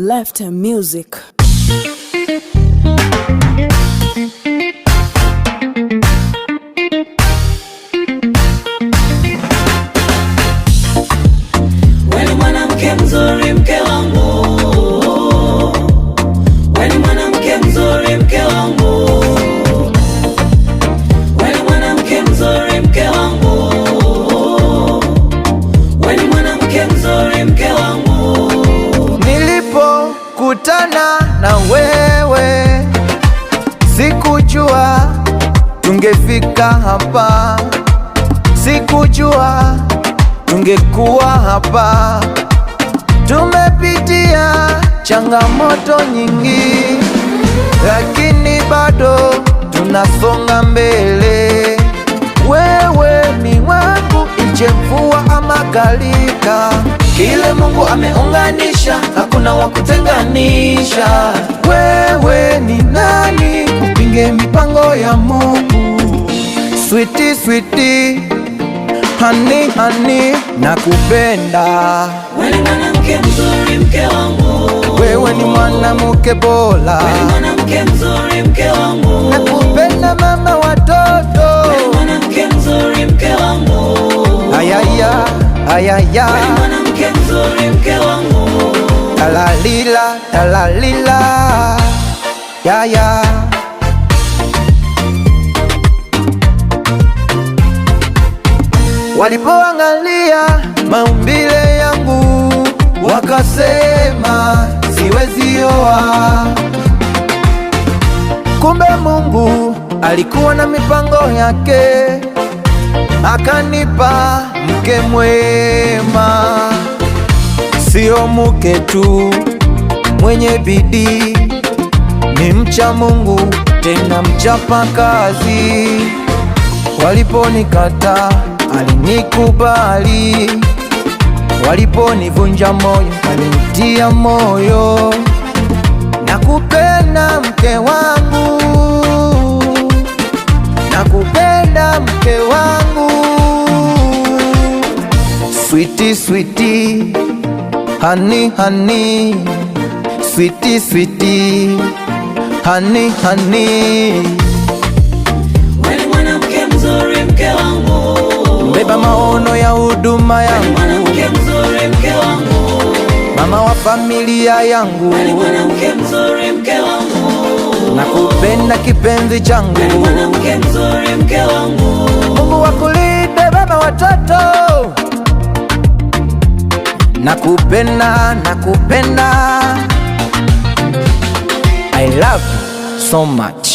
Left music. Weni mwanamke mzuri mke wangu, weni mwanamke mzuri mke wangu, weni mwanamke mzuri mke wangu, weni mwanamke mzuri mke wangu. Nilipokutana na wewe sikujua tungefika hapa, sikujua tungekuwa hapa. Tumepitia changamoto nyingi, lakini bado tunasonga mbele. Wewe ni wangu, iche mvua ama gharika, kile Mungu ameunganisha hakuna wa kutenganisha. Wewe ni nani upinge mipango ya Mungu? Sweetie, sweetie, honey, honey, nakupenda. Wewe ni mwanamke mzuri mke wangu, wewe ni mwanamke bora, wewe ni mwanamke mzuri mke wangu, nakupenda mama watoto, wewe ni mwanamke mzuri mke wangu, ayaya ayaya, wewe ni mwanamke mzuri mke wangu, talalila talalila yaya. Walipoangalia maumbile yangu wakasema siwezi oa. Kumbe Mungu alikuwa na mipango yake, akanipa mke mwema. Sio mke tu mwenye bidii, ni mcha Mungu tena mchapa kazi. Waliponikata alinikubali, waliponivunja moyo alinitia moyo. Nakupenda mke wangu, nakupenda mke wangu. Sweetie, sweetie, honey, honey, sweetie, sweetie, honey, honey. Wewe mwanamke mzuri mke wangu, Beba maono ya huduma yangu, mwanamke mzuri mke wangu, mama wa familia yangu, mwanamke mzuri mke wangu, nakupenda kipenzi changu, mwanamke mzuri mke wangu. Mungu wakulinde baba watoto, nakupenda, nakupenda. I love you so much.